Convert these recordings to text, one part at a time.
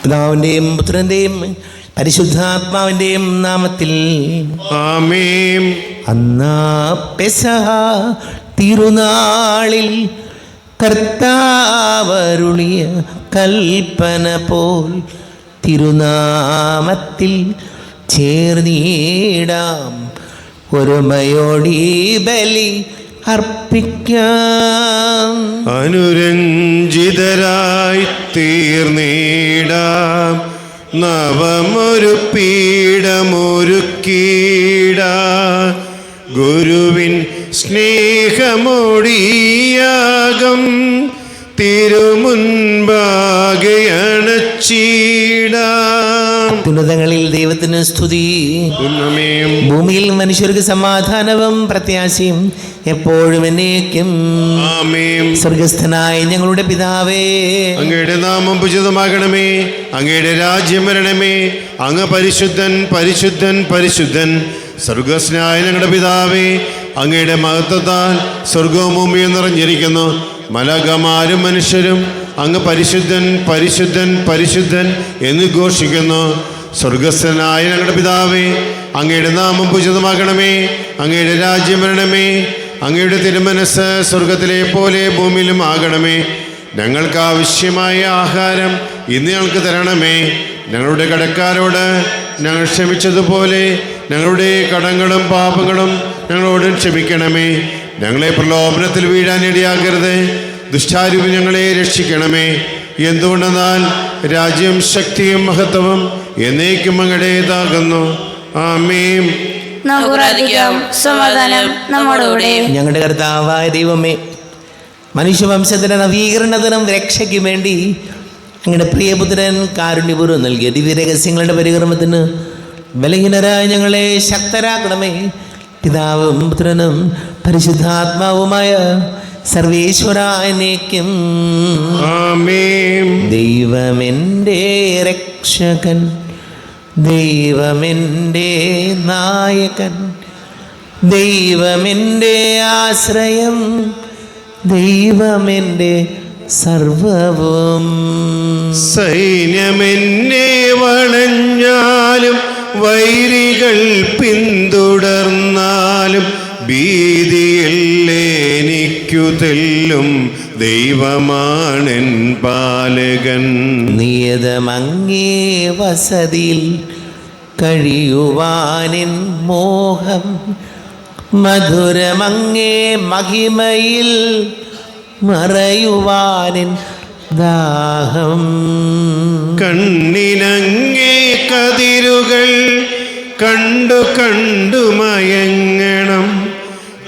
പിതാവിൻ്റെയും പുത്രൻ്റെയും പരിശുദ്ധാത്മാവിൻ്റെയും നാമത്തിൽ ആമേൻ. അന്നാ പെസഹ തിരുനാളിൽ കർത്താവരുളിയ കൽപ്പന പോൽ തിരുനാമത്തിൽ ചേർന്നിടാം, ഒരുമയോടി ബലി അർപ്പിക്കാം. അനുരഞ്ജിതരായി തീർന്നിടാം, നവമൊരു പീഠമൊരുക്കീടാ, ഗുരുവിൻ സ്നേഹമൊടിയാകം തിരുമുൻപാകെ അണച്ചിടാം. ഉന്നതങ്ങളിൽ ദൈവത്തിന് സ്തുതി, ഉന്നമേം. ഭൂമിയിൽ മനുഷ്യർക്ക് സമാധാനവും പ്രത്യാശയും എപ്പോഴും എന്നേക്കും. ആമേൻ. സ്വർഗസ്ഥനായ ഞങ്ങളുടെ പിതാവേ, അങ്ങയുടെ നാമം പൂജിതമാകണമേ, അങ്ങയുടെ രാജ്യം വരണമേ, അങ്ങ് പരിശുദ്ധൻ പരിശുദ്ധൻ പരിശുദ്ധൻ. സ്വർഗസ്നായ ഞങ്ങളുടെ പിതാവേ, അങ്ങയുടെ മഹത്വത്താൽ സ്വർഗവും ഭൂമിയും നിറഞ്ഞിരിക്കുന്നു. മലകമാരും മനുഷ്യരും അങ്ങ് പരിശുദ്ധൻ പരിശുദ്ധൻ പരിശുദ്ധൻ എന്ന് ഘോഷിക്കുന്നു. സ്വർഗസ്ഥനായ ഞങ്ങളുടെ പിതാവേ, അങ്ങയുടെ നാമം പൂജിതമാകണമേ, അങ്ങയുടെ രാജ്യം വരണമേ, അങ്ങയുടെ തിരുമനസ് സ്വർഗത്തിലെ പോലെ ഭൂമിയിലും ആകണമേ. ഞങ്ങൾക്ക് ആവശ്യമായ ആഹാരം ഇന്ന് ഞങ്ങൾക്ക് തരണമേ. ഞങ്ങളുടെ കടക്കാരോട് ഞങ്ങൾ ക്ഷമിച്ചതുപോലെ ഞങ്ങളുടെ കടങ്ങളും പാപങ്ങളും ഞങ്ങളോട് ക്ഷമിക്കണമേ. ഞങ്ങളെ പ്രലോഭനത്തിൽ വീഴാൻ ഇടയാക്കരുത്, ദുഷ്ടാരൂപി ഞങ്ങളെ രക്ഷിക്കണമേ. എന്തുകൊണ്ടെന്നാൽ രാജ്യം ശക്തിയും മഹത്വവും എന്നേക്കും അങ്ങടേതാകുന്നു. ആമേൻ. സമാധാനം നമ്മോടുകൂടെ. ഞങ്ങളുടെ കർത്താവായ ദൈവമേ, മനുഷ്യവംശത്തിന്റെ നവീകരണത്തിനും രക്ഷയ്ക്കും വേണ്ടി അങ്ങയുടെ പ്രിയപുത്രൻ കാരുണ്യപൂർവ്വം നൽകിയ ദിവ്യരഹസ്യങ്ങളുടെ പരികർമ്മത്തിന് ബലഹീനരായ ഞങ്ങളെ ശക്തരാക്കണമേ. പിതാവും പുത്രനും പരിശുദ്ധാത്മാവുമായ സർവേശ്വരനേക്കും ആമേൻ. ദൈവമെൻ്റെ രക്ഷകൻ, ദൈവമെൻ്റെ നായകൻ, ദൈവമെൻ്റെ ആശ്രയം, ദൈവമെൻ്റെ സർവവും. സൈന്യമെന്നെ വളഞ്ഞാലും വൈരികൾ പിന്തുടർന്നാലും ഭീതിയില്ലെനിക്കു തെല്ലും ദൈവമാണെൻ പാലകൻ. നിയതമങ്ങേ വസതിയിൽ കഴിയുവാനിൻ മോഹം, മധുരമങ്ങേ മഹിമയിൽ മറയുവാനിൻ ദാഹം. കണ്ണിനങ്ങേ കതിരുകൾ കണ്ടു കണ്ടു മയങ്ങണം,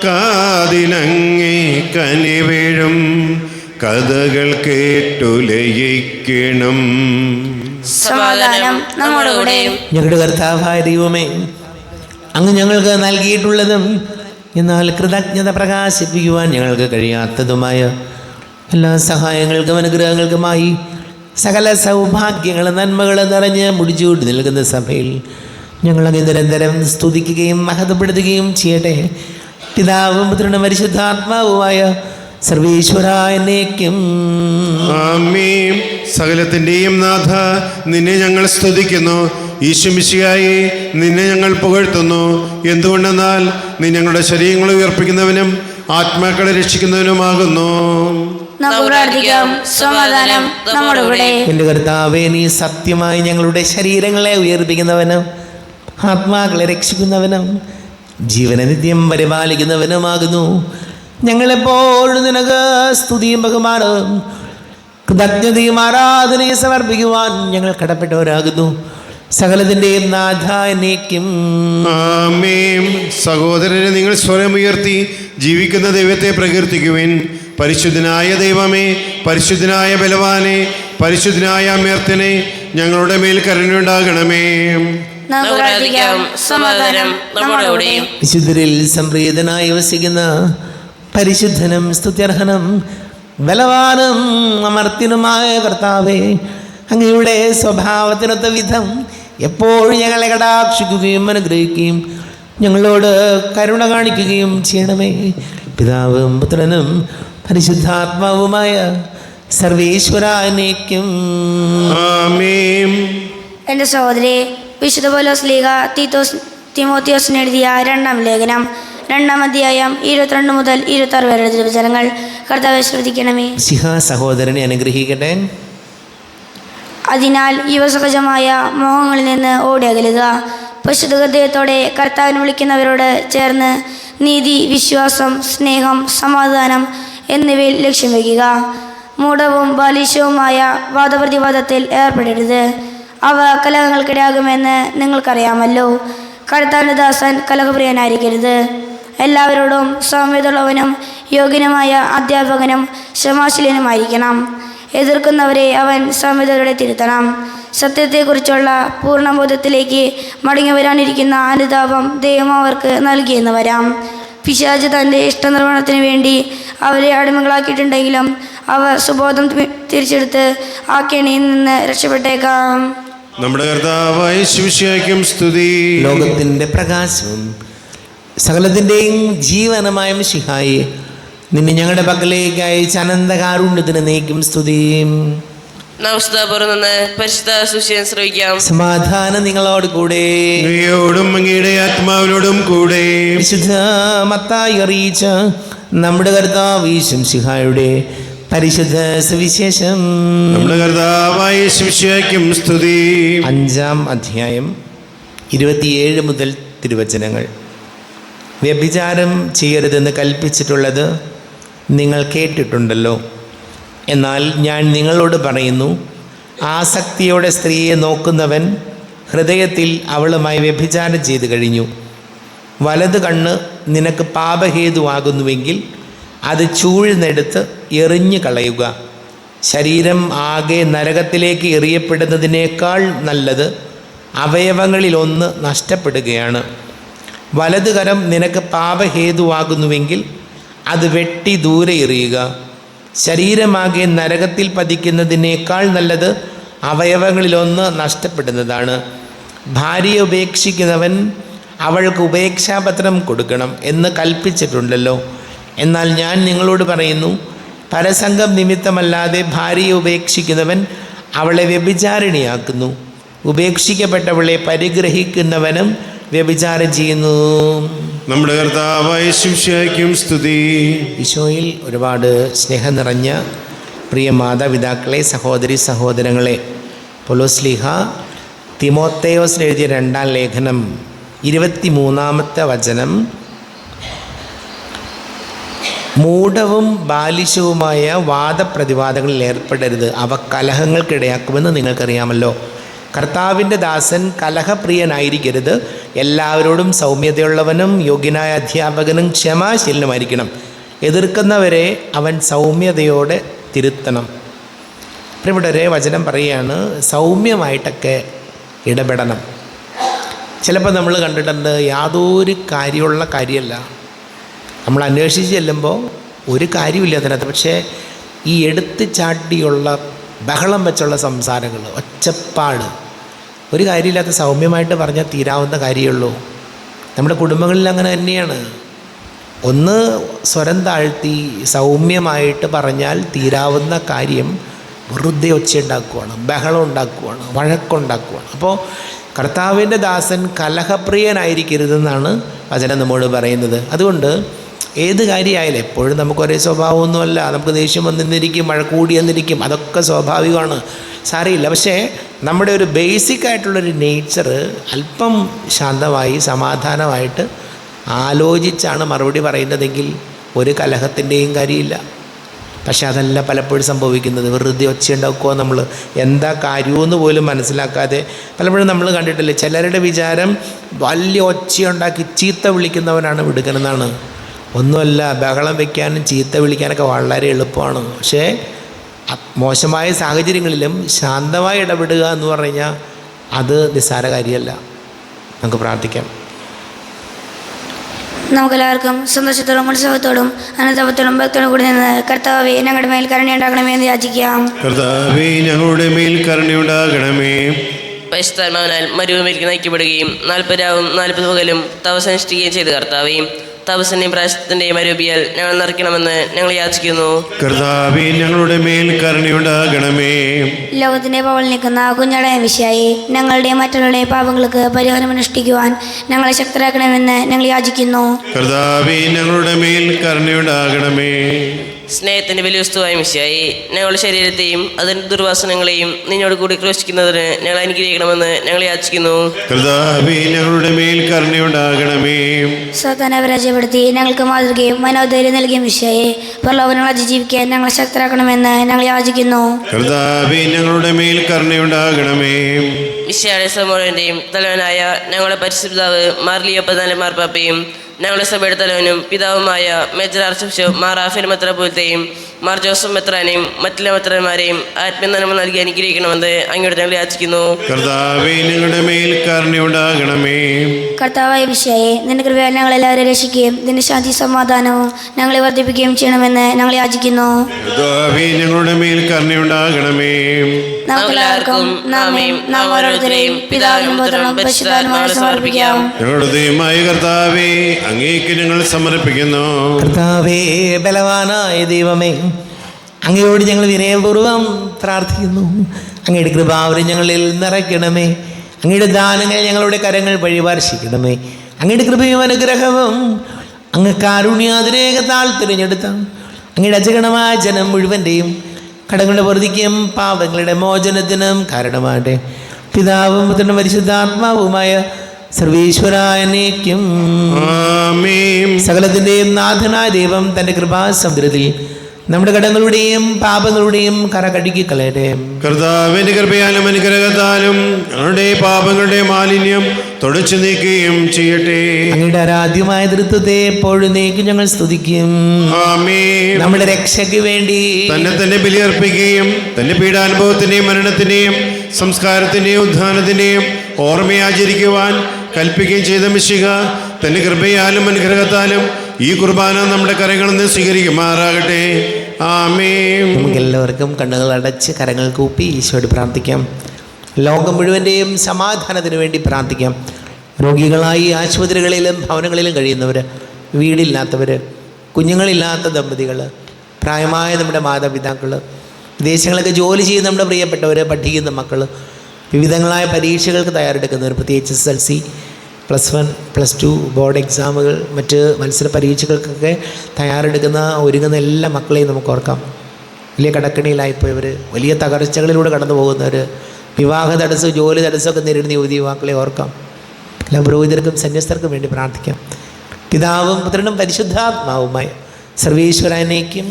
കാതിനങ്ങേ കനിവിഴും കഥകൾ കേട്ടു ലയിക്കണം. സമാധാനം നമ്മോടുകൂടെ. ഞങ്ങളുടെ കർത്താവായ ദൈവമേ, അങ്ങ് ഞങ്ങൾക്ക് നൽകിയിട്ടുള്ളതും എന്നാൽ കൃതജ്ഞത പ്രകാശിപ്പിക്കുവാൻ ഞങ്ങൾക്ക് കഴിയാത്തതുമായ എല്ലാ സഹായങ്ങൾക്കും അനുഗ്രഹങ്ങൾക്കുമായി സകല സൗഭാഗ്യങ്ങളും നന്മകളും നിറഞ്ഞ് മുടിച്ചുകൂട്ടി നിൽക്കുന്ന സഭയിൽ ഞങ്ങളങ്ങ് നിരന്തരം സ്തുതിക്കുകയും മഹത്വപ്പെടുത്തുകയും ചെയ്യട്ടെ. പിതാവും പുത്രനും പരിശുദ്ധാത്മാവുമായ സർവേശ്വരനേക്കും ആമേൻ. സകലത്തിൻ്റെയും നാഥ, നിന്നെ ഞങ്ങൾ സ്തുതിക്കുന്നു. ഈശോമിശിഹായേ, നിന്നെ ഞങ്ങൾ പുകഴ്ത്തുന്നു. എന്തുകൊണ്ടെന്നാൽ നീ ഞങ്ങളുടെ ശരീരങ്ങളെ ഉയർപ്പിക്കുന്നവനും ആത്മാക്കളെ രക്ഷിക്കുന്നവനുമാകുന്നു. സമാധാനം നമ്മോടുകൂടെ. എൻ്റെ കർത്താവേ, നീ സത്യമായി ഞങ്ങളുടെ ശരീരങ്ങളെ ഉയർപ്പിക്കുന്നവനും ആത്മാക്കളെ രക്ഷിക്കുന്നവനും ജീവനെ നിത്യം പരിപാലിക്കുന്നവനുമാകുന്നു. ഞങ്ങളെപ്പോഴും നിനക്ക് സ്തുതിയും ബഹുമാനവും കൃതജ്ഞതയും ആരാധനയും സമർപ്പിക്കുവാൻ ഞങ്ങൾ കടപ്പെട്ടവരാകുന്നു. സകലത്തിൻ്റെയും നാഥ എന്നേക്കും. ആമേൻ. സഹോദരരെ, നിങ്ങൾ സ്വരം ഉയർത്തി ജീവിക്കുന്ന ദൈവത്തെ പ്രകീർത്തിക്കുവിൻ. പരിശുദ്ധനായ ദൈവമേ, പരിശുദ്ധനായ ബലവാനെ, പരിശുദ്ധനായ അമേർത്തനെ, ഞങ്ങളുടെ മേൽ കരുണയുണ്ടാകണമേ. സമാധാനം നമ്മോടുകൂടെ. വിശുദ്ധരിൽ സംപ്രീതനായി വസിക്കുന്ന പരിശുദ്ധനും സ്തുത്യർഹനും ബലവാനും അമർത്തിനുമായ കർത്താവേ, അങ്ങയുടെ സ്വഭാവത്തിനൊത്ത വിധം എപ്പോഴും ഞങ്ങളെ കടാക്ഷിക്കുകയും അനുഗ്രഹിക്കുകയും ഞങ്ങളോട് കരുണ കാണിക്കുകയും ചെയ്യണമേ. പിതാവും പുത്രനും പരിശുദ്ധാത്മാവുമായ സർവേശ്വരാനേക്കും. ആമേൻ. എൻ്റെ സഹോദരി, വിശുദ്ധ പൗലോസ് ശ്ലീഹ തിമോത്തിയോസിന് എഴുതിയ 2-ാം ലേഖനം 2-ാം അധ്യായം 22 മുതൽ 26 വരെ തിരുവചനങ്ങൾ കർത്താവെ ശ്രദ്ധിക്കണമേ. സിഹ സഹോദരനെ അനുഗ്രഹിക്കട്ടെ. അതിനാൽ യുവസഹജമായ മോഹങ്ങളിൽ നിന്ന് ഓടി അകലുക. പരിശുദ്ധ ഹൃദയത്തോടെ കർത്താവിനെ വിളിക്കുന്നവരോട് ചേർന്ന് നീതി, വിശ്വാസം, സ്നേഹം, സമാധാനം എന്നിവയിൽ ലക്ഷ്യം വയ്ക്കുക. മൂഢവും ബാലിശവുമായ വാദപ്രതിവാദത്തിൽ ഏർപ്പെടരുത്. അവ കലഹങ്ങൾക്കിടയാകുമെന്ന് നിങ്ങൾക്കറിയാമല്ലോ. കർത്താവിൻ്റെ ദാസൻ കലഹപ്രിയനായിരിക്കരുത്. എല്ലാവരോടും സൗമ്യതയുള്ളവനും യോഗ്യനുമായ അധ്യാപകനും ക്ഷമാശീലനുമായിരിക്കണം. എതിർക്കുന്നവരെ അവൻ സൗമ്യതയോടെ തിരുത്തണം. സത്യത്തെക്കുറിച്ചുള്ള പൂർണ്ണബോധത്തിലേക്ക് മടങ്ങി വരാനിരിക്കുന്ന അനുതാപം ദൈവം അവർക്ക് നൽകിയെന്ന് വരാം. പിശാച് തൻ്റെ ഇഷ്ടനിർവഹണത്തിന് വേണ്ടി അവരെ അടിമകളാക്കിയിട്ടുണ്ടെങ്കിലും അവർ സുബോധം തിരിച്ചെടുത്ത് ആ കെണിയിൽ നിന്ന് രക്ഷപ്പെട്ടേക്കാം. നമ്മുടെ കർത്താവായ ശിവശിയായ്ക്കും സ്തുതി. ലോകത്തിൻ്റെ പ്രകാശവും സകലത്തിൻ്റെയും ജീവനമായ മിശിഹായെ, നിന്നെ ഞങ്ങളുടെ പക്കലേക്ക് അയച്ച അനന്തകാരുണ്യത്തിന് നീക്കും സ്തുതിയും. പരിശുദ്ധ സുവിശേഷം ശ്രവിക്കാം. സമാധാനം നിങ്ങളോട് കൂടെ. അങ്ങയോടും അങ്ങയുടെ ആത്മാവിനോടും കൂടെ. വിശുദ്ധ മത്തായി അറിയിച്ച നമ്മുടെ കർത്താവ് ശിഹായുടെ പരിശുദ്ധ സുവിശേഷം. നമ്മുടെ കർത്താവായ ശിവശിയായ്ക്കും സ്തുതി. 5-ാം അധ്യായം 27 മുതൽ തിരുവചനങ്ങൾ. വ്യഭിചാരം ചെയ്യരുതെന്ന് കൽപ്പിച്ചിട്ടുള്ളത് നിങ്ങൾ കേട്ടിട്ടുണ്ടല്ലോ. എന്നാൽ ഞാൻ നിങ്ങളോട് പറയുന്നു, ആസക്തിയോടെ സ്ത്രീയെ നോക്കുന്നവൻ ഹൃദയത്തിൽ അവളുമായി വ്യഭിചാരം ചെയ്തു കഴിഞ്ഞു. വലത് കണ്ണ് നിനക്ക് പാപഹേതുവാകുന്നുവെങ്കിൽ അത് ചൂഴ്ന്നെടുത്ത് എറിഞ്ഞു കളയുക. ശരീരം ആകെ നരകത്തിലേക്ക് എറിയപ്പെടുന്നതിനേക്കാൾ നല്ലത് അവയവങ്ങളിലൊന്ന് നഷ്ടപ്പെടുകയാണ്. വലത് കരം നിനക്ക് പാപഹേതുവാകുന്നുവെങ്കിൽ അത് വെട്ടി ദൂരെ എറിയുക. ശരീരമാകെ നരകത്തിൽ പതിക്കുന്നതിനേക്കാൾ നല്ലത് അവയവങ്ങളിലൊന്ന് നഷ്ടപ്പെടുന്നതാണ്. ഭാര്യയെ ഉപേക്ഷിക്കുന്നവൻ അവൾക്ക് ഉപേക്ഷാപത്രം കൊടുക്കണം എന്ന് കൽപ്പിച്ചിട്ടുണ്ടല്ലോ. എന്നാൽ ഞാൻ നിങ്ങളോട് പറയുന്നു, പരസംഗം നിമിത്തമല്ലാതെ ഭാര്യയെ ഉപേക്ഷിക്കുന്നവൻ അവളെ വ്യഭിചാരിണിയാക്കുന്നു. ഉപേക്ഷിക്കപ്പെട്ടവളെ പരിഗ്രഹിക്കുന്നവനും വ്യഭിചാരം ചെയ്യുന്നു. നമ്മുടെ കർത്താവായ ശിവശിയായ്ക്കും സ്തുതി. ഈശോയിൽ ഒരുപാട് സ്നേഹം നിറഞ്ഞ പ്രിയ മാതാപിതാക്കളെ, സഹോദരി സഹോദരങ്ങളെ, പൗലോസ് ശ്ലീഹ തിമോത്തേയോസിന് എഴുതിയ 2-ാം ലേഖനം 23-ാമത്തെ വചനം, മൂഢവും ബാലിശവുമായ വാദപ്രതിവാദങ്ങളിൽ ഏർപ്പെടരുത്, അവ കലഹങ്ങൾക്കിടയാക്കുമെന്ന് നിങ്ങൾക്കറിയാമല്ലോ. കർത്താവിൻ്റെ ദാസൻ കലഹപ്രിയനായിരിക്കരുത്. എല്ലാവരോടും സൗമ്യതയുള്ളവനും യോഗ്യനായ അധ്യാപകനും ക്ഷമാശീലനുമായിരിക്കണം. എതിർക്കുന്നവരെ അവൻ സൗമ്യതയോടെ തിരുത്തണം. ഇവിടെ വചനം പറയുകയാണ്, സൗമ്യമായിട്ടൊക്കെ ഇടപെടണം. ചിലപ്പോൾ നമ്മൾ കണ്ടിട്ടുണ്ട്, യാതൊരു കാര്യമുള്ള കാര്യമല്ല, നമ്മൾ അന്വേഷിച്ച് ചെല്ലുമ്പോൾ ഒരു കാര്യമില്ല അതിനകത്ത്. പക്ഷേ ഈ എടുത്ത് ചാട്ടിയുള്ള ബഹളം വെച്ചുള്ള സംസാരങ്ങൾ, ഒച്ചപ്പാട്, ഒരു കാര്യമില്ലാത്ത സൗമ്യമായിട്ട് പറഞ്ഞാൽ തീരാവുന്ന കാര്യമുള്ളൂ. നമ്മുടെ കുടുംബങ്ങളിൽ അങ്ങനെ തന്നെയാണ്. ഒന്ന് സ്വരം താഴ്ത്തി സൗമ്യമായിട്ട് പറഞ്ഞാൽ തീരാവുന്ന കാര്യം വെറുതെ ഒച്ചയുണ്ടാക്കുവാണ്, ബഹളം ഉണ്ടാക്കുവാണ്, വഴക്കുണ്ടാക്കുവാണ്. അപ്പോൾ കർത്താവിൻ്റെ ദാസൻ കലഹപ്രിയനായിരിക്കരുതെന്നാണ് വചനം നമ്മോട് പറയുന്നത്. അതുകൊണ്ട് ഏത് കാര്യമായാലും എപ്പോഴും നമുക്ക് ഒരേ സ്വഭാവമൊന്നുമല്ല. നമുക്ക് ദേഷ്യം വന്നിരിക്കും, മഴ കൂടി വന്നിരിക്കും, അതൊക്കെ സ്വാഭാവികമാണ്, സാരമില്ല. പക്ഷേ നമ്മുടെ ഒരു ബേസിക്കായിട്ടുള്ളൊരു നേച്ചർ അല്പം ശാന്തമായി സമാധാനമായിട്ട് ആലോചിച്ചാണ് മറുപടി പറയുന്നതെങ്കിൽ ഒരു കലഹത്തിൻ്റെയും കാര്യമില്ല. പക്ഷെ അതല്ല പലപ്പോഴും സംഭവിക്കുന്നത്. വെറുതെ ഒച്ചയുണ്ടാക്കുക, നമ്മൾ എന്താ കാര്യമെന്ന് പോലും മനസ്സിലാക്കാതെ പലപ്പോഴും നമ്മൾ കണ്ടിട്ടില്ലേ, ചിലരുടെ വിചാരം വലിയ ഒച്ചയുണ്ടാക്കി ചീത്ത വിളിക്കുന്നവനാണ് വിടുകനെന്നാണ്. ഒന്നുമല്ല, ബഹളം വയ്ക്കാനും ചീത്ത വിളിക്കാനൊക്കെ വളരെ എളുപ്പമാണ്. പക്ഷേ മോശമായ സാഹചര്യങ്ങളിലും ശാന്തമായി ഇടപെടുക എന്ന് പറഞ്ഞാൽ അത് നിസ്സാര കാര്യമല്ല. നമുക്ക് പ്രാർത്ഥിക്കാം. നമുക്കെല്ലാവർക്കും സന്തോഷത്തോടും ഉത്സവത്തോടും അനുതാപത്തോടും ഭക്തോടും കൂടി നിന്ന് കർത്താവേ ഞങ്ങളുടെ മേൽ കരുണയുണ്ടാകണമേ എന്ന് യാചിക്കാം. കർത്താവേ ഞങ്ങളുടെ മേൽ കരുണയുണ്ടാകണമേ. പരിശുദ്ധാത്മാവിനാൽ മരുഭൂമിയിലേക്ക് നയിക്കപ്പെടുകയും 40 രാവും 40 പകലും തപസ്സനുഷ്ഠിക്കുകയും ചെയ്ത കർത്താവേ, തപസ്സിന്റെയും പ്രായശ്ചിത്തത്തിന്റെയും അരൂപിയാൽ ഞങ്ങൾ നിറയ്ക്കണമെന്ന് ഞങ്ങൾ യാചിക്കുന്നു. കർത്താവേ, ഞങ്ങളുടെ മേൽ കരുണയുണ്ടാകണമേ. ലോകത്തിന്റെ പവൽ നിൽക്കുന്ന കുഞ്ഞടയ വിഷയായി ഞങ്ങളുടെയും മറ്റുള്ളവരുടെയും പാപങ്ങൾക്ക് പരിഹാരം അനുഷ്ഠിക്കുവാൻ ഞങ്ങളെ ശക്തരാക്കണമെന്ന് ഞങ്ങൾ യാചിക്കുന്നു. കർത്താവേ, ഞങ്ങളുടെ മേൽ കരുണയുണ്ടാകണമേ. സ്നേഹത്തിന്റെ വലിയ വസ്തുവായ മിശിഹായി, ഞങ്ങളുടെ ശരീരത്തെയും അതിന്റെ ദുർവാസനങ്ങളെയും നിന്നോട് കൂടി ക്രൂശിക്കുന്നതിന് ഞങ്ങൾ അനുഗ്രഹിക്കണമെന്ന് ഞങ്ങൾ യാചിക്കുന്നു. കർത്താവേ, ഞങ്ങളുടെ മേൽ കരുണയുണ്ടാകണമേ. സാത്താനെ പരാജയപ്പെടുത്തി ഞങ്ങൾക്ക് മാതൃകയും മനോധൈര്യം നൽകിയ മിശിഹായെ പരലോകങ്ങൾ അതിജീവിക്കാൻ ഞങ്ങളെ ശക്തരാക്കണമെന്ന് ഞങ്ങൾ യാചിക്കുന്നു. കർത്താവേ, ഞങ്ങളുടെ മേൽ കരുണയുണ്ടാകണമേ. മിശിഹായുടെ സമൂഹത്തിന്റെയും തലവനായ ഞങ്ങളുടെ പരിശുദ്ധാവ് മാർലിയോ പ്രധാന മാർപ്പാപ്പയും ഞങ്ങളുടെ സഭയുടെ തലവനും പിതാവുമായ major archbishop Mar Raphael മെത്രാപ്പോലത്തെയും മാർ ജോസഫ് മെത്രാനെയും മറ്റുള്ള മെത്രാന്മാരെയും ആത്മീയനന്മ നൽകി അനുഗ്രഹിക്കണമെന്ന് അങ്ങോട്ട് ഞങ്ങൾ യാചിക്കുന്നു. കർത്താവേ, ഞങ്ങളുടെ മേൽ കരുണയുണ്ടാകണമേ. കർത്താവായ മിശിഹായെ നിന്റെ കൃപയാൽ ഞങ്ങളെല്ലാവരും രക്ഷിക്കുകയും നിന്റെ ശാന്തി സമാധാനവും ഞങ്ങളെ വർദ്ധിപ്പിക്കുകയും ചെയ്യണമെന്ന് ഞങ്ങൾ യാചിക്കുന്നു. കർത്താവേ, ഞങ്ങളുടെ മേൽ കരുണയുണ്ടാകണമേ. നമുക്കെല്ലാവർക്കും നാം ഓരോരുത്തരെയും പിതാവിനും പുത്രനും പരിശുദ്ധാത്മാവിനും സമർപ്പിക്കാം. ഞങ്ങളുടെ ദൈവമായ കർത്താവേ, അങ്ങേക്ക് ഞങ്ങൾ സമർപ്പിക്കുന്നു. കർത്താവേ, ബലവാനായ ദൈവമേ, അങ്ങയോട് ഞങ്ങൾ വിനയപൂർവ്വം പ്രാർത്ഥിക്കുന്നു. അങ്ങയുടെ കൃപാവരം ഞങ്ങളിൽ നിറയ്ക്കണമേ. അങ്ങയുടെ ദാനങ്ങൾ ഞങ്ങളുടെ കരങ്ങൾ വഴി വർഷിക്കണമേ. അങ്ങയുടെ കൃപയും അനുഗ്രഹവും അങ്ങ് കാരുണ്യാതിരേകത്താൽ തിരഞ്ഞെടുത്ത അങ്ങയുടെ അജഗണമായ ജനം മുഴുവൻ്റെയും കടങ്ങളുടെ പൊറുതിക്കും പാപങ്ങളുടെ മോചനത്തിനും കാരണമാകട്ടെ. പിതാവും പുത്രനും പരിശുദ്ധാത്മാവുമായ സർവീശ്വരായനേക്കും ആമേൻ. സകലത്തിൻ്റെയും നാഥനായ ദൈവം തൻ്റെ കൃപാസമുദ്രത്തിൽ നമ്മുടെ കടങ്ങളുടെയും പാപങ്ങളുടെയും കറ കഴുകി കളയട്ടെ. കർത്താവിന്റെ കൃപയാലും അനുഗ്രഹത്താലും ഞങ്ങളുടെ പാപങ്ങളുടെ മാലിന്യം തുടച്ചു നീക്കുകയും ചെയ്യട്ടെ. അങ്ങയുടെ ആരാധ്യമായ തൃത്വത്തെ എപ്പോഴും നീക്കി ഞങ്ങൾ സ്തുതിക്കും. ആമേൻ. നമ്മുടെ രക്ഷയ്ക്ക് വേണ്ടി തന്നെ ബലിയർപ്പിക്കുകയും തന്റെ പീഡാനുഭവത്തിന്റെയും മരണത്തിന്റെയും സംസ്കാരത്തിന്റെയും ഉദ്ധാനത്തിന്റെയും ഓർമ്മയാചരിക്കുവാൻ കൽപ്പിക്കുകയും ചെയ്ത മിശിഹ തന്റെ കൃപയാലും അനുഗ്രഹത്താലും ഈ കുർബാന നമ്മുടെ കരങ്ങളിൽ നിന്ന് സ്വീകരിക്കുമാറാകട്ടെ. ആമേൻ. നമുക്കെല്ലാവർക്കും കണ്ണുകൾ അടച്ച് കരങ്ങൾ കൂപ്പി ഈശോയോട് പ്രാർത്ഥിക്കാം. ലോകം മുഴുവൻ്റെയും സമാധാനത്തിന് വേണ്ടി പ്രാർത്ഥിക്കാം. രോഗികളായി ആശുപത്രികളിലും ഭവനങ്ങളിലും കഴിയുന്നവർ, വീടില്ലാത്തവർ, കുഞ്ഞുങ്ങളില്ലാത്ത ദമ്പതികൾ, പ്രായമായ നമ്മുടെ മാതാപിതാക്കൾ, വിദേശങ്ങളൊക്കെ ജോലി ചെയ്യുന്ന നമ്മുടെ പ്രിയപ്പെട്ടവർ, പഠിക്കുന്ന മക്കൾ, വിവിധങ്ങളായ പരീക്ഷകൾക്ക് തയ്യാറെടുക്കുന്നവർ, പ്രത്യേകിച്ച് SSLC, +1, +2 ബോർഡ് എക്സാമുകൾ, മറ്റ് മത്സര പരീക്ഷകൾക്കൊക്കെ ഒരുങ്ങുന്ന എല്ലാ മക്കളെയും നമുക്ക് ഓർക്കാം. വലിയ കടക്കണിയിലായിപ്പോയവർ, വലിയ തകർച്ചകളിലൂടെ കടന്നു പോകുന്നവർ, വിവാഹ തടസ്സവും ജോലി തടസ്സമൊക്കെ നേരിടുന്ന യുവതി യുവാക്കളെ ഓർക്കാം. എല്ലാ പുരോഹിതർക്കും സന്യസ്തർക്കും വേണ്ടി പ്രാർത്ഥിക്കാം. പിതാവും പുത്രനും പരിശുദ്ധാത്മാവുമായ സർവീശ്വരനേക്കും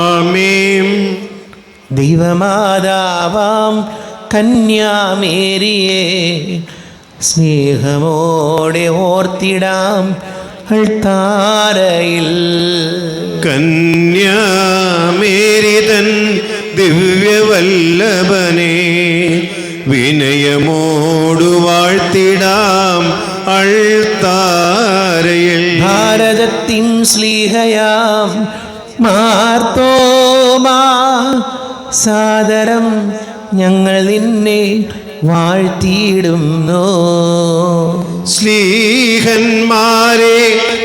ആമേൻ. ദൈവമാതാവാം കന്യാമേരിയെ സ്നേഹമോടെ ഓർത്തിടാം അൾത്താരയിൽ. കന്യാമേരി തൻ ദിവ്യവല്ലഭനെ വിനയമോടു വാഴ്ത്തിടാം അൾത്താരയിൽ. ഭാരതത്തിൻ ശ്ലീഹയാം മാർത്തോമാ സാദരം ഞങ്ങൾ നിന്നെ വാഴ്ത്തിയിടുന്നു. സ്ലീഹന്മാരെ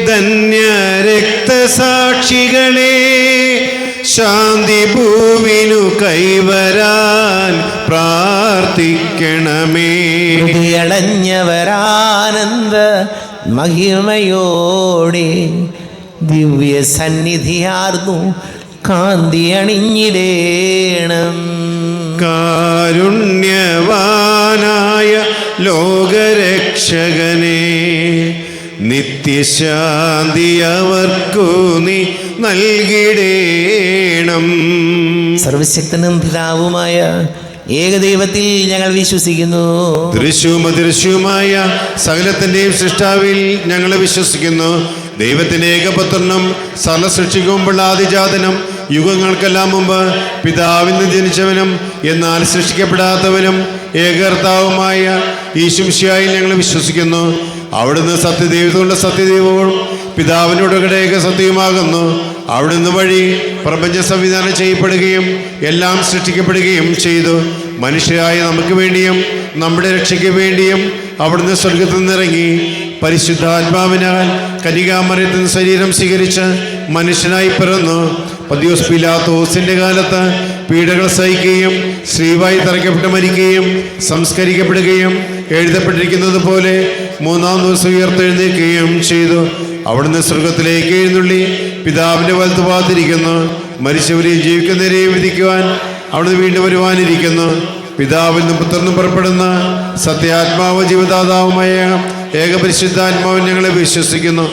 ധന്യ രക്തസാക്ഷികളെ ശാന്തി ഭൂവിനു കൈവരാൻ പ്രാർത്ഥിക്കണമേ. അടഞ്ഞവരാനന്ദ മഹിമയോടെ ദിവ്യ സന്നിധിയാർന്നു കാന്തി അണിഞ്ഞിടേണം. കാരുണ്യവാനായ ലോകരക്ഷകനെ നിത്യശാന്തി അവർക്കു നീ നൽകിടേണം. സർവശക്തനും പിതാവുമായ ഏകദൈവത്തിൽ ഞങ്ങൾ വിശ്വസിക്കുന്നു. ദൃശ്യവുമായ സകലത്തിന്റെയും സൃഷ്ടാവിൽ ഞങ്ങൾ വിശ്വസിക്കുന്നു. ദൈവത്തിന്റെ ഏകപുത്രനും സകല സൃഷ്ടിക്കുമ്പോൾ ആദിജാതനും യുഗങ്ങൾക്കെല്ലാം മുമ്പ് പിതാവിൽ നിന്ന് ജനിച്ചവനും എന്നാൽ സൃഷ്ടിക്കപ്പെടാത്തവനും ഏകകർത്താവുമായ ഈശുമിശിഹായിൽ ഞങ്ങൾ വിശ്വസിക്കുന്നു. അവിടുന്ന് സത്യദൈവത്തോടുള്ള സത്യദൈവവും പിതാവിനോട് ഏക സത്യവുമാകുന്നു. അവിടുന്ന് വഴി പ്രപഞ്ച സംവിധാനം ചെയ്യപ്പെടുകയും എല്ലാം സൃഷ്ടിക്കപ്പെടുകയും ചെയ്തു. മനുഷ്യരായ നമുക്ക് വേണ്ടിയും നമ്മുടെ രക്ഷയ്ക്ക് വേണ്ടിയും അവിടുന്ന് സ്വർഗത്തിൽ നിന്നിറങ്ങി പരിശുദ്ധാത്മാവിനാൽ കന്യകാമറിയത്തിന് ശരീരം സ്വീകരിച്ച് മനുഷ്യനായി പിറന്നു. പന്തിയോസ് പീലാത്തോസിന്റെ കാലത്ത് പീഡകൾ സഹിക്കുകയും ശ്രീവായി തറയ്ക്കപ്പെട്ട് മരിക്കുകയും സംസ്കരിക്കപ്പെടുകയും എഴുതപ്പെട്ടിരിക്കുന്നത് പോലെ മൂന്നാം ദിവസം ഉയർത്തെഴുന്നേൽക്കുകയും ചെയ്തു. അവിടുന്ന് സ്വർഗത്തിലേക്ക് എഴുന്നള്ളി പിതാവിന്റെ വലത്തുഭാഗത്തിരിക്കുന്നു. മരിച്ചവരെയും ജീവിക്കുന്നവരെയും വിധിക്കുവാൻ അവിടുന്ന് വീണ്ടും വരുവാനിരിക്കുന്നു. പിതാവിൽ നിന്നും പുത്രനും പുറപ്പെടുന്ന സത്യാത്മാവ് ജീവദാതാവുമായ ഏകപരിശുദ്ധാത്മാവിൽ ഞങ്ങളെ വിശ്വസിക്കുന്നു.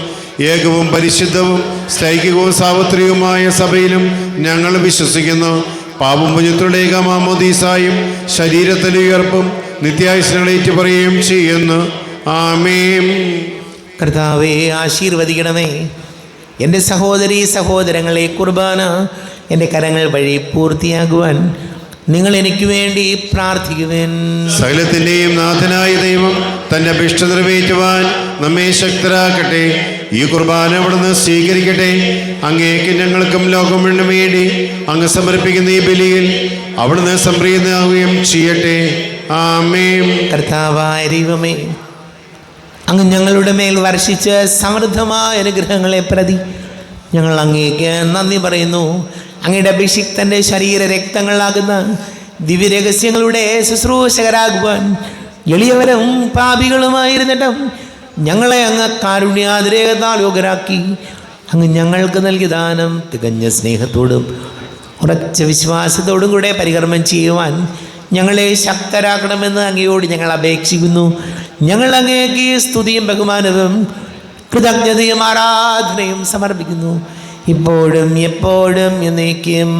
ഏകവും പരിശുദ്ധവും സ്ലൈകികവും സാർവത്രികവുമായ സഭയിലും ഞങ്ങൾ വിശ്വസിക്കുന്നു. പാപം പുണ്യത്തിലുള്ള ഏകമാമോദീസായും ശരീരത്തിൻ്റെ ഉയർപ്പും നിത്യായുസ്സുകളെ ഏറ്റുപറയുകയും ചെയ്യുന്നു. ആമേൻ. കർത്താവേ, ആശീർവദിക്കണമേ. എൻ്റെ സഹോദരീ സഹോദരങ്ങളെ, കുർബാന എൻ്റെ കരങ്ങൾ വഴി പൂർത്തിയാകുവാൻ നിങ്ങൾ എനിക്ക് വേണ്ടി പ്രാർത്ഥിക്കുവേൻ. സകലത്തിൻ്റെയും നാഥനായ ദൈവം തൻ്റെ അഭിഷ്ട നിറവേറ്റുവാൻ നമ്മെ ശക്തരാക്കട്ടെ. ഈ കുർബാന അവിടുന്ന് സ്വീകരിക്കട്ടെ. അങ്ങേക്ക് ഞങ്ങൾക്കും ലോകം മുഴുവനും വേണ്ടി അങ്ങ് സമർപ്പിക്കുന്ന ഈ ബലിയിൽ അവിടുന്ന് സംപ്രീതനാവുകയും ചെയ്യട്ടെ. ആമേൻ. കർത്താവായ ദൈവമേ, അങ്ങ് ഞങ്ങളുടെ മേൽ വർഷിച്ച സമൃദ്ധമായ അനുഗ്രഹങ്ങളെ പ്രതി ഞങ്ങൾ അങ്ങേക്ക് നന്ദി പറയുന്നു. അങ്ങയുടെ അഭിഷിക്തൻ്റെ ശരീര രക്തങ്ങളാകുന്ന ദിവ്യരഹസ്യങ്ങളുടെ ശുശ്രൂഷകരാകുവാൻ എളിയവരും പാപികളുമായിരുന്നിട്ടും ഞങ്ങളെ അങ്ങ് കാരുണ്യാതിരേകത്താൽ യോഗ്യരാക്കി. അങ്ങ് ഞങ്ങൾക്ക് നൽകിയ ദാനം തികഞ്ഞ സ്നേഹത്തോടും ഉറച്ച വിശ്വാസത്തോടും കൂടെ പരികർമ്മം ചെയ്യുവാൻ ഞങ്ങളെ ശക്തരാക്കണമെന്ന് അങ്ങയോട് ഞങ്ങൾ അപേക്ഷിക്കുന്നു. ഞങ്ങൾ അങ്ങേക്ക് സ്തുതിയും ബഹുമാനവും കൃതജ്ഞതയും ആരാധനയും സമർപ്പിക്കുന്നു, ഇപ്പോഴും എപ്പോഴും എന്നേക്കും.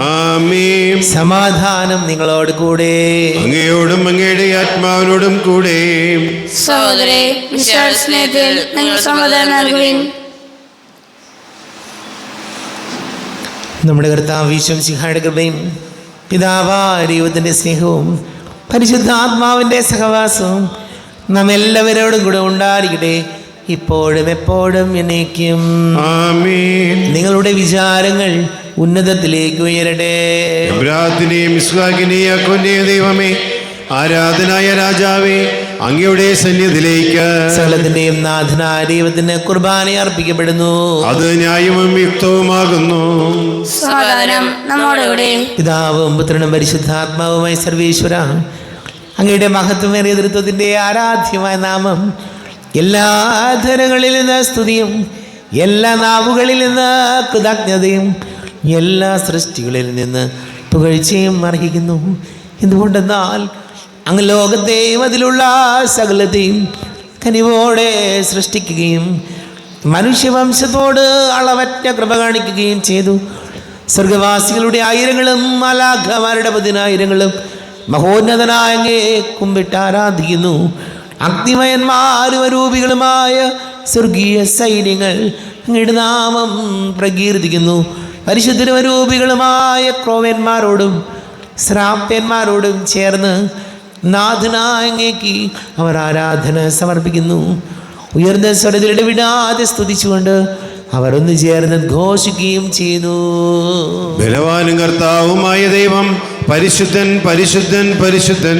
ആമേൻ. സമാധാനം നിങ്ങളോട് കൂടെ. അങ്ങയോടും അങ്ങയുടെ ആത്മാവിനോടും കൂടെ. സഹോദരേ, വിശാല സ്നേഹത്തിൽ നിങ്ങൾ സമാധാനം നൽകുവിൻ. നമ്മുടെ കർത്താവ് ഈശോമിശിഹായുടെ കൃപയും പിതാവായ ദൈവത്തിൻ്റെ സ്നേഹവും പരിശുദ്ധാത്മാവിൻ്റെ സഹവാസവും നാം എല്ലാവരോടും കൂടെ ഉണ്ടായിരിക്കട്ടെ, ഇപ്പോഴും എപ്പോഴും എന്നേക്കും. ആമേൻ. നിങ്ങളുടെ വിചാരങ്ങൾ ഉന്നതത്തിലേക്ക് ഉയരട്ടെ. ഇബ്രാഹിമിനെയും ഇസ്ഹാക്കിനെയും യാക്കോബിനെയും ദൈവമേ, ആരാധനായ രാജാവേ, അങ്ങയുടെ സന്നിധിയിലേക്ക് സകലത്തിന്റെയും നാഥനായ ദൈവത്തിന് കുർബാന അർപ്പിക്കപ്പെടുന്നു. അത് ന്യായവും യുക്തവുമാകുന്നു. സമാധാനം നമ്മോടുകൂടെ. പിതാവും പുത്രനും പരിശുദ്ധാത്മാവുമായി സർവേശ്വര, അങ്ങയുടെ മഹത്വമേറിയ തൃത്വത്തിൻ്റെ ആരാധ്യമായ നാമം എല്ലാ ധരങ്ങളിൽ നിന്ന് സ്തുതിയും എല്ലാ നാവുകളിൽ നിന്ന് കൃതജ്ഞതയും എല്ലാ സൃഷ്ടികളിൽ നിന്ന് പുകഴ്ചയും അർഹിക്കുന്നു. എന്തുകൊണ്ടെന്നാൽ അങ്ങ് ലോകത്തെയും അതിലുള്ള സകലത്തെയും കനിവോടെ സൃഷ്ടിക്കുകയും മനുഷ്യവംശത്തോട് അളവറ്റ കൃപ കാണിക്കുകയും ചെയ്തു. സ്വർഗവാസികളുടെ ആയിരങ്ങളും മാലാഖമാരുടെ 10,000-ങ്ങളും മഹോന്നതനായ അങ്ങേ കുമ്പിട്ട് ആരാധിക്കുന്നു. അഗ്നിമയന്മാരും അരൂപികളുമായ സ്വർഗീയ സൈന്യങ്ങൾ അങ്ങയുടെ നാമം പ്രകീർത്തിക്കുന്നു. പരിശുദ്ധരും അരൂപികളുമായ ക്രോവന്മാരോടും ശ്രാപ്യന്മാരോടും ചേർന്ന് നാഥനായ അങ്ങേക്ക് അവർ ആരാധന സമർപ്പിക്കുന്നു. ഉയർന്ന സ്വരത്തിൽ ഇടവിടാതെ സ്തുതിച്ചുകൊണ്ട് അവർ ഒന്ന് ചേർന്ന് ഘോഷിക്കുകയും ചെയ്യുന്നു. ബലവാനും കർത്താവുമായ ദൈവം പരിശുദ്ധൻ, പരിശുദ്ധൻ, പരിശുദ്ധൻ.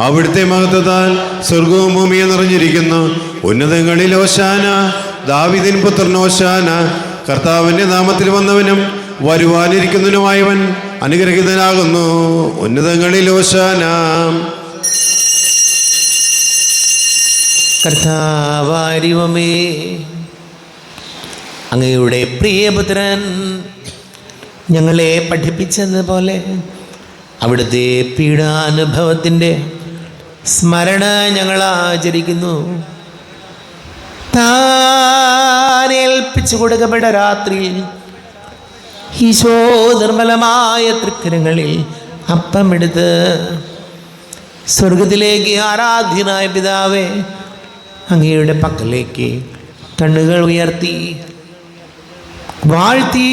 അവിടുത്തെ മഹത്വത്താൽ സ്വർഗവും ഭൂമിയും നിറഞ്ഞിരിക്കുന്നു. ഉന്നതങ്ങളിൽ ഓശാന, ദാവീദിൻ പുത്രൻ ഓശാന. കർത്താവിൻ്റെ നാമത്തിൽ വന്നവനും വരുവാനിരിക്കുന്നവനുമായവൻ അനുഗ്രഹീതനാകുന്നു. ഉന്നതങ്ങളിൽ ഓശാന. കർത്താവായ ദൈവമേ, അങ്ങയുടെ പ്രിയപുത്രൻ ഞങ്ങളെ പഠിപ്പിച്ചതുപോലെ അവിടുത്തെ പീഡാനുഭവത്തിൻ്റെ സ്മരണ ഞങ്ങൾ ആചരിക്കുന്നു. താൻ ഏൽപ്പിച്ചു കൊടുക്കപ്പെട്ട രാത്രിയിൽ ഈശോ നിർമ്മലമായ തൃക്കരങ്ങളിൽ അപ്പമെടുത്ത് സ്വർഗത്തിലേക്ക് ആരാധ്യനായ പിതാവേ അങ്ങയുടെ പക്കലേക്ക് കണ്ണുകൾ ഉയർത്തി വാഴ്ത്തി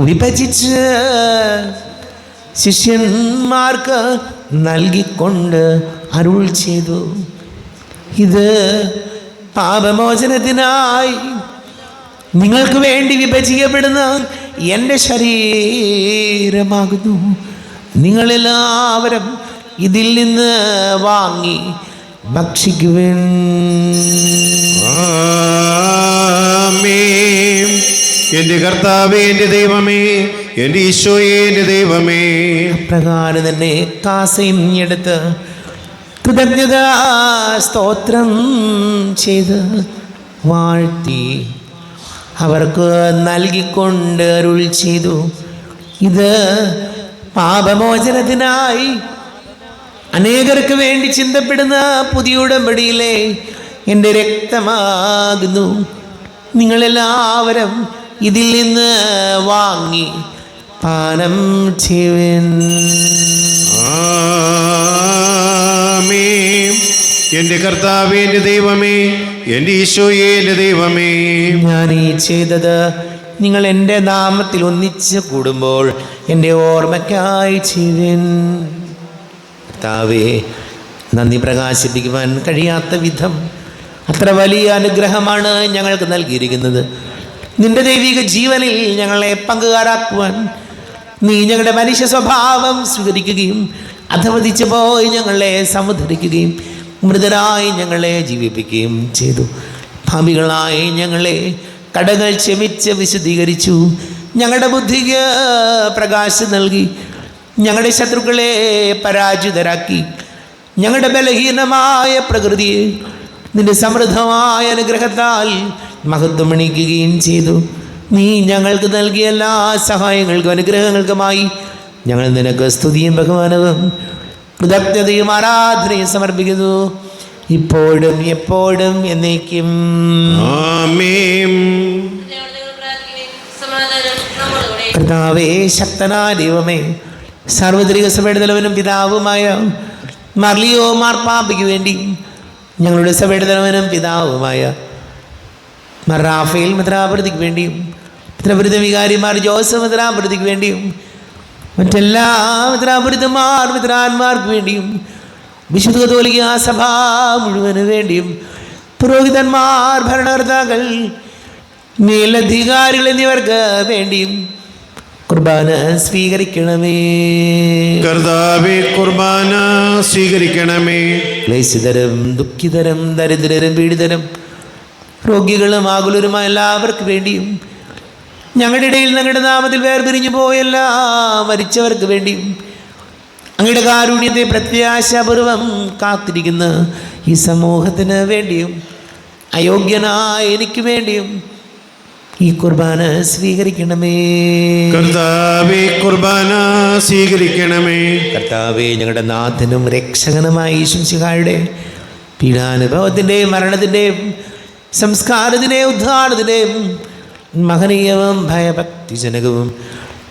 വിഭജിച്ച് ശിഷ്യന്മാർക്ക് നൽകിക്കൊണ്ട് അരുൾ ചെയ്തു, ഇത് പാപമോചനത്തിനായി നിങ്ങൾക്ക് വേണ്ടി വിഭജിക്കപ്പെടുന്ന എൻ്റെ ശരീരമാകുന്നു. നിങ്ങളെല്ലാവരും ഇതിൽ നിന്ന് വാങ്ങി ഭക്ഷിക്കുവിൻ. ആമേൻ. എൻ്റെ കർത്താവേ, എൻ്റെ ദൈവമേ, എൻ്റെ ഈശോയേ, എൻ്റെ ദൈവമേ. പ്രകാരം തന്നെ കാസയും എടുത്ത് കൃതജ്ഞത സ്തോത്രം ചെയ്ത് വാഴ്ത്തി അവർക്ക് നൽകിക്കൊണ്ട് അരുൾ ചെയ്തു, ഇത് പാപമോചനത്തിനായി അനേകർക്ക് വേണ്ടി ചിന്തപ്പെടുന്ന പുതിയ ഉടമ്പടിയിലെ എൻ്റെ രക്തമാകുന്നു. നിങ്ങളെല്ലാവരും ഇതിൽ നിന്ന് വാങ്ങി പാനം ചെയ്യുവിൻ. ആമേൻ. എൻ്റെ കർത്താവേ, എൻ്റെ ദൈവമേ, എൻ്റെ ഈശോയേ, എൻ്റെ ദൈവമേ. ഞാൻ ഈ ചെയ്തത് നിങ്ങൾ എൻ്റെ നാമത്തിൽ ഒന്നിച്ച് കൂടുമ്പോൾ എൻ്റെ ഓർമ്മയ്ക്കായി ചെയ്യുവിൻ. കർത്താവേ, നന്ദി പ്രകാശിപ്പിക്കുവാൻ കഴിയാത്ത വിധം അത്ര വലിയ അനുഗ്രഹമാണ് ഞങ്ങൾക്ക് നൽകിയിരിക്കുന്നത്. നിന്റെ ദൈവിക ജീവനിൽ ഞങ്ങളെ പങ്കുകാരാക്കുവാൻ നീ ഞങ്ങളുടെ മനുഷ്യ സ്വഭാവം സ്വീകരിക്കുകയും അധവദിച്ചു പോയി ഞങ്ങളെ സമുദ്ധരിക്കുകയും മൃതരായി ഞങ്ങളെ ജീവിപ്പിക്കുകയും ചെയ്തു. ഭാവികളായി ഞങ്ങളെ കടകൾ ക്ഷമിച്ച് വിശുദ്ധീകരിച്ചു. ഞങ്ങളുടെ ബുദ്ധിക്ക് പ്രകാശം നൽകി ഞങ്ങളുടെ ശത്രുക്കളെ പരാജിതരാക്കി. ഞങ്ങളുടെ ബലഹീനമായ പ്രകൃതിയെ നിന്റെ സമൃദ്ധമായ അനുഗ്രഹത്താൽ മഹത്വമണിക്കുകയും ചെയ്തു. നീ ഞങ്ങൾക്ക് നൽകിയ എല്ലാ സഹായങ്ങൾക്കും അനുഗ്രഹങ്ങൾക്കുമായി ഞങ്ങൾ നിനക്ക് സ്തുതിയും ബഹുമാനവും കൃതജ്ഞതയും ആരാധനയും സമർപ്പിക്കുന്നു, ഇപ്പോഴും എപ്പോഴും എന്നേക്കും. ആമേൻ. കർത്താവേ, ശക്തനായ ദൈവമേ, സാർവത്രിക സഭയുടെ തലവനും പിതാവുമായ മാർലിയോ മാർപ്പാപ്പയ്ക്ക് വേണ്ടി ഞങ്ങളുടെ സഭയുടെ തലവനും പിതാവുമായ മാർ റാഫേൽ മെത്രാപൊലീത്തയ്ക്ക് വേണ്ടിയും മെത്രാപൊലീത്ത വികാരിമാർ ജോസഫ് മെത്രാപൊലീത്തയ്ക്ക് വേണ്ടിയും മറ്റെല്ലാ മെത്രാപൊലീത്തമാർ മെത്രാന്മാർക്ക് വേണ്ടിയും വിശുദ്ധ കത്തോലിക്ക സഭ മുഴുവന് വേണ്ടിയും പുരോഹിതന്മാർ, ഭരണകർത്താക്കൾ, മേലധികാരികൾ എന്നിവർക്ക് വേണ്ടിയും കുർബാന സ്വീകരിക്കണമേ. കർത്താവേ, കുർബാന സ്വീകരിക്കണമേ. ക്ലേശിതരും ദുഃഖിതരും ദരിദ്രരും പീഡിതരും രോഗികളും ആകുലരുമായ എല്ലാവർക്കും വേണ്ടിയും ഞങ്ങളുടെ ഇടയിൽ ഞങ്ങളുടെ നാമത്തിൽ വേർപിരിഞ്ഞു പോയ എല്ലാ മരിച്ചവർക്ക് വേണ്ടിയും അങ്ങയുടെ കാരുണ്യത്തെ പ്രത്യാശാപൂർവം കാത്തിരിക്കുന്ന ഈ സമൂഹത്തിന് വേണ്ടിയും അയോഗ്യനായ എനിക്ക് വേണ്ടിയും ഈ കുർബാന സ്വീകരിക്കണമേ. കർത്താവേ, കുർബാന സ്വീകരിക്കണമേ. കർത്താവേ, ഞങ്ങളുടെ നാഥനും രക്ഷകനുമായ ഈശോയുടെ പീഡാനുഭവത്തിൻ്റെയും മരണത്തിൻ്റെയും സംസ്കാരത്തിൻ്റെയും ഉദ്ധാരണത്തിൻ്റെയും മഹനീയവും ഭയഭക്തിജനകവും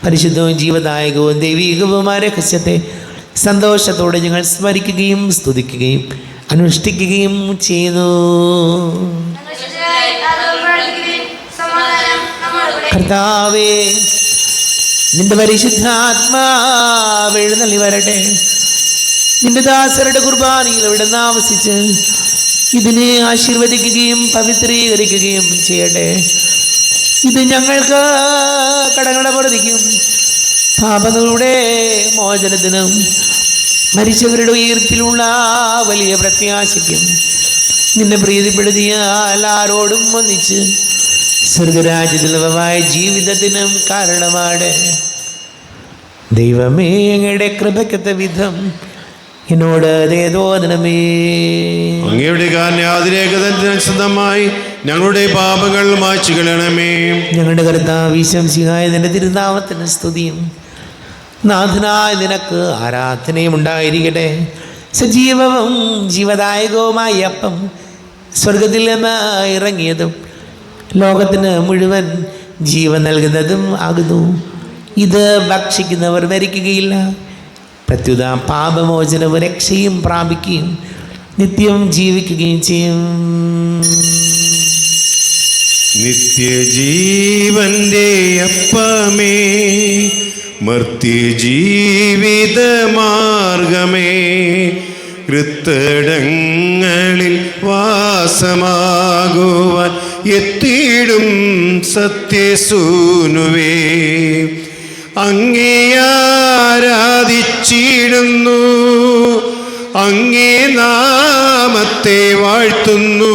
പരിശുദ്ധവും ജീവദായകവും ദൈവീകവുമായ രഹസ്യത്തെ സന്തോഷത്തോടെ ഞങ്ങൾ സ്മരിക്കുകയും സ്തുതിക്കുകയും അനുഷ്ഠിക്കുകയും ചെയ്യുന്നു. കർത്താവേ, നിന്റെ പരിശുദ്ധാത്മാവ് എഴുന്നള്ളി വരട്ടെ. നിന്റെ ദാസരുടെ കുർബാനയിൽ ഇവിടെ താമസിച്ച് ഇതിനെ ആശീർവദിക്കുകയും പവിത്രീകരിക്കുകയും ചെയ്യട്ടെ. ഇത് ഞങ്ങൾക്ക് കടങ്ങളുടെ പൊറുതിക്കും പാപങ്ങളുടെ മോചനത്തിനും മരിച്ചവരുടെ ഉയർപ്പിലുള്ള വലിയ പ്രത്യാശയ്ക്കും നിന്നെ പ്രീതിപ്പെടുത്തിയാൽ ആരോടും ഒന്നിച്ച് സ്വർഗരാജ്യത്തിലുമായ ജീവിതത്തിനും കാരണമാണ്. ദൈവമേ, അങ്ങയുടെ കൃപയ്ക്കത്ത വിധം എന്നോട് തോന്നണമേ. അങ്ങയുടെ കാരണാതിരേകതമായി ഞങ്ങളുടെ പാപങ്ങൾ മായ്ച്ചു കളയണമേ. ഞങ്ങളുടെ കർത്താവ് ഈശോമിശിഹായ നിന്റെ തിരുനാമത്തിന് സ്തുതിയും നാഥനായ നിനക്ക് ആരാധനയും ഉണ്ടായിരിക്കട്ടെ. സജീവവും ജീവദായകവുമായ അപ്പം സ്വർഗത്തിൽ നിന്ന് ഇറങ്ങിയതും ലോകത്തിന് മുഴുവൻ ജീവൻ നൽകുന്നതും ആകുന്നു. ഇത് ഭക്ഷിക്കുന്നവർ മരിക്കുകയില്ല, പ്രത്യുത പാപമോചനവും രക്ഷയും പ്രാപിക്കുകയും നിത്യം ജീവിക്കുകയും ചെയ്യും. നിത്യജീവന്റെ അപ്പമേ, മർത്യജീവിത മാർഗമേ, കൃത്തടങ്ങളിൽ വാസമാകുവാൻ എത്തിയിടും സത്യസൂനുവേ, അങ്ങേ ആരാധിച്ചിടുന്നു, അങ്ങേ നാമത്തിൽ നാമത്തെ വാഴ്ത്തുന്നു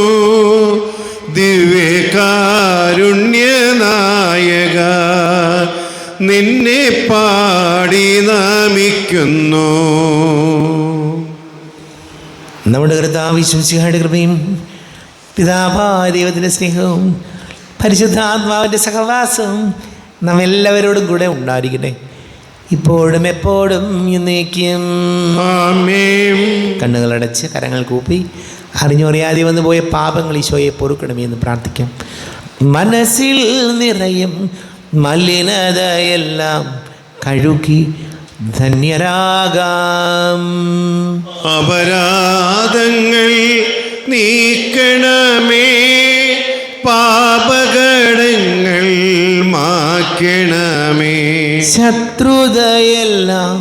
ദിവ്യകാരുണ്യനായക, നിന്നെ പാടി നമിക്കുന്നു. നമ്മുടെ കർത്താവ് യേശുമിശിഹായുടെ കൃപയും പിതാവായ ദൈവത്തിൻ്റെ സ്നേഹവും പരിശുദ്ധാത്മാവിൻ്റെ സഹവാസവും നാം എല്ലാവരോടും കൂടെ ഉണ്ടായിരിക്കട്ടെ, ഇപ്പോഴും എപ്പോഴും എന്നേക്കും. ആമേൻ. കണ്ണുകളടച്ച് കരങ്ങൾ കൂപ്പി അറിഞ്ഞറിയാതെ വന്നു പോയ പാപങ്ങൾ ഈശോയെ പൊറുക്കണമേ എന്ന് പ്രാർത്ഥിക്കാം. മനസ്സിൽ നിറയും മലിനതയെല്ലാം കഴുകി ധന്യരാകാം. അപരാധങ്ങൾ നീക്കണമേ, പാപകടങ്ങൾ മാക്കണമേ. ശത്രുതയെല്ലാം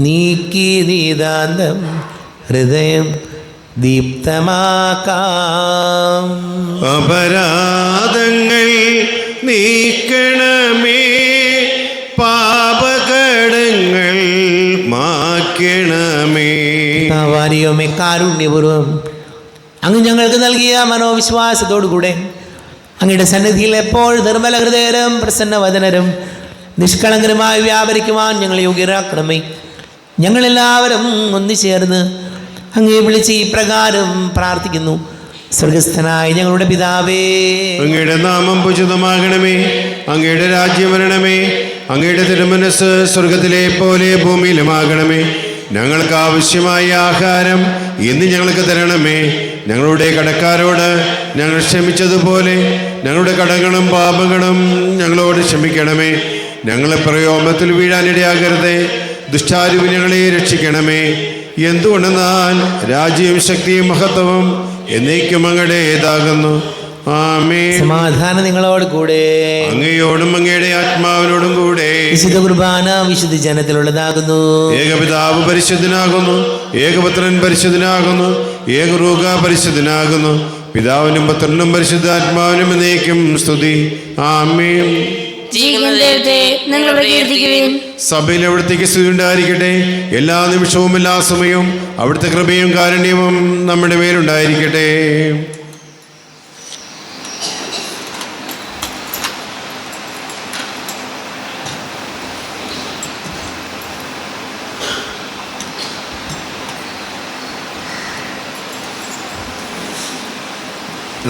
നീക്കി നിതാന്തം ഹൃദയം ദീപ്തമാക്കാം. അപരാധങ്ങൾ നീക്കണമേ, പാപകടങ്ങൾ മാക്കണമേ. വാരിയോമേ കാരുണ്യപൂർവം അങ്ങ് ഞങ്ങൾക്ക് നൽകിയ മനോവിശ്വാസത്തോടുകൂടെ അങ്ങയുടെ സന്നിധിയിൽ എപ്പോൾ നിർമ്മല ഹൃദയരും പ്രസന്നവദനരും നിഷ്കളങ്കരമായി വ്യാപരിക്കുവാൻ ഞങ്ങളെ യോഗ്യരാക്കണമേ. ഞങ്ങളെല്ലാവരും ഒന്നുചേർന്ന് അങ്ങയെ വിളിച്ച് ഈ പ്രകാരം പ്രാർത്ഥിക്കുന്നു. സ്വർഗസ്ഥനായ ഞങ്ങളുടെ പിതാവേ, അങ്ങയുടെ നാമം പൂജിതമാകണമേ, അങ്ങയുടെ രാജ്യം വരണമേ, അങ്ങയുടെ തിരുമനസ് സ്വർഗത്തിലെ പോലെ ഭൂമിയിലുമാകണമേ. ഞങ്ങൾക്ക് ആവശ്യമായ ആഹാരം ഇന്ന് ഞങ്ങൾക്ക് തരണമേ. ഞങ്ങളുടെ കടക്കാരോട് ഞങ്ങൾ ക്ഷമിച്ചതുപോലെ ഞങ്ങളുടെ കടങ്ങളും പാപങ്ങളും ഞങ്ങളോട് ക്ഷമിക്കണമേ. ഞങ്ങളെ പ്രയോമത്തിൽ വീഴാനിടയാകരുതേ, ദുഷ്ടാരൂപി ഞങ്ങളെ രക്ഷിക്കണമേ. എന്തുകൊണ്ടെന്നാൽ രാജ്യവും ശക്തിയും മഹത്വവും എന്നേക്കും അങ്ങയുടേതാകുന്നു. ആമേൻ. സമാധാനം നിങ്ങളോട് കൂടെ, അങ്ങയോടും അങ്ങയുടെ ആത്മാവിനോടും കൂടെ. വിശുദ്ധ കുർബാന വിശുദ്ധ ജനത്തിലുള്ളതാകുന്നു. ഏകപിതാവ് പരിശുദ്ധനാകുന്നു, ഏകപുത്രൻ പരിശുദ്ധനാകുന്നു, ഏകരൂഹ പരിശുദ്ധനാകുന്നു. പിതാവിനും പുത്രനും പരിശുദ്ധാത്മാവിനും എന്നേക്കും സ്തുതി. ആമേൻ. സഭയിൽ അവിടത്തേക്ക് സ്തുതി ഉണ്ടായിരിക്കട്ടെ. എല്ലാ നിമിഷവും എല്ലാ സമയവും അവിടുത്തെ കൃപയും കാരുണ്യവും നമ്മുടെ മേലുണ്ടായിരിക്കട്ടെ.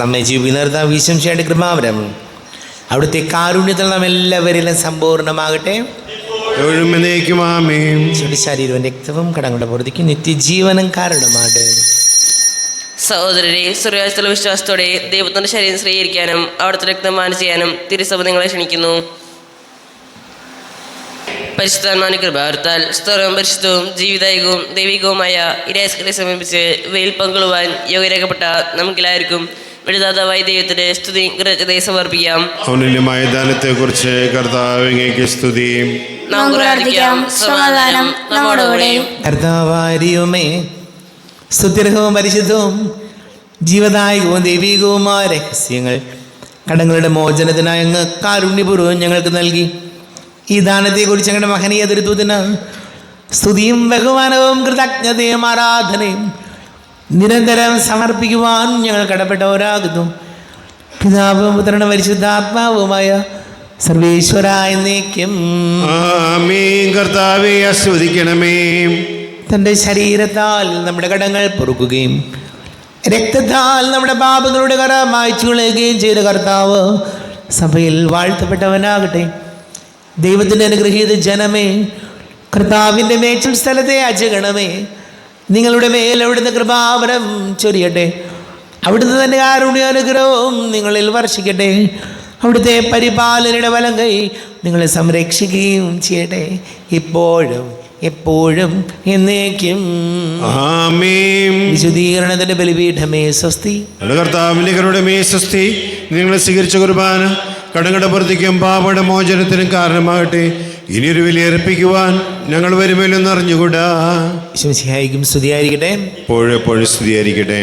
നമ്മെ ജീവിതം വിശംശയുടെ കൃപാവരം അവിടുത്തെ കാരുണ്യത്തിൽ നാം എല്ലാവരിലും സമ്പൂർണ്ണമാകട്ടെ. ശരീരവും രക്തവും കടങ്ങളുടെ പുറത്തേക്ക് നിത്യജീവനം കാരണമാകട്ടെ. സഹോദരരെ, സ്വർഗ്ഗസ്ഥല വിശ്വാസത്തോടെ ദൈവത്തിന്റെ ശരീരം സ്വീകരിക്കാനും അവിടുത്തെ രക്തം പാനം ചെയ്യാനും തിരുസഭ നിങ്ങളെ ക്ഷണിക്കുന്നു. പരിശുദ്ധാത്മാവിന്റെ കൃപാവരത്താൽ സ്തോത്രവും പരിശുദ്ധവും ജീവിതായികവും ദൈവികവുമായ ഇരേസ്കരെ സമീപിച്ച് ഇവയിൽ പങ്കുകൊള്ളുവാൻ യോഗ്യരാക്കപ്പെട്ട നമുക്കെല്ലാവർക്കും വിടുതാതാവായ ദൈവത്തിന്റെ സ്തുതി കൃതജ്ഞതയെ സമർപ്പിക്കാം. ഔന്നത്യമായ ദാനത്തെ കുറിച്ച് കർത്താവിങ്ങേക്ക് സ്തുതി. സമാധാനം നമ്മോടുകൂടെ. കർത്താവാരിയുമേ, സ്തുത്യർഹവും പരിശുദ്ധവും ജീവദായകവും ദൈവികവുമായ രഹസ്യങ്ങൾ കടങ്ങളുടെ മോചനത്തിനായി അങ്ങ് കാരുണ്യപൂർവ്വം ഞങ്ങൾക്ക് നൽകി. ഈ ദാനത്തെക്കുറിച്ച് ഞങ്ങളുടെ മഹനീയ ദുരിതത്തിന് സ്തുതിയും ബഹുമാനവും കൃതജ്ഞതയും ആരാധനയും നിരന്തരം സമർപ്പിക്കുവാൻ ഞങ്ങൾ കടപ്പെട്ടവരാകുന്നു. പിതാവും പുത്രനും പരിശുദ്ധാത്മാവുമായ സർവേശ്വര എന്നേക്കും ആമേൻ. കർത്താവേ ആസ്വദിക്കണമേ. തൻ്റെ ശരീരത്താൽ നമ്മുടെ കടങ്ങൾ പൊറുക്കുകയും രക്തത്താൽ നമ്മുടെ പാപങ്ങളുടെ കറ മായ്ച്ചു കളയുകയും ചെയ്ത കർത്താവ് സഭയിൽ വാഴ്ത്തപ്പെട്ടവനാകട്ടെ. ദൈവത്തിൻ്റെ അനുഗ്രഹീത ജനമേ, കർത്താവിൻ്റെ മേച്ചിൽ സ്ഥലത്തെ അജഗണമേ, നിങ്ങളുടെ മേൽ അവിടുന്ന് കൃപാവരം ചൊരിയട്ടെ. അവിടുന്ന് തന്നെ കാരുണ്യാനുഗ്രഹവും നിങ്ങളിൽ വർഷിക്കട്ടെ. അവിടുത്തെ പരിപാലനയുടെ വലം കൈ നിങ്ങളെ സംരക്ഷിക്കുകയും ചെയ്യട്ടെ, ഇപ്പോഴും എപ്പോഴും എന്നേക്കും. ആമേൻ. വിശുദ്ധീകരണത്തിന്റെ ബലിപീഠമേ സ്വസ്തി. കർത്താവിന്റെ കരുണമേ സ്വസ്തി. നിങ്ങളെ സ്വീകരിച്ച കുർബാന കടങ്ങളുടെ പുറത്തേക്കും പാപയുടെ മോചനത്തിനും കാരണമാകട്ടെ. ഇനിയൊരു വിലയർപ്പിക്കുവാൻ ഞങ്ങൾ വരുമല്ലോ എന്നറിഞ്ഞുകൂടാ. ശംസിഹായിക്കും സ്തുതിയായിരിക്കട്ടെ. എപ്പോഴും സ്തുതിയായിരിക്കട്ടെ.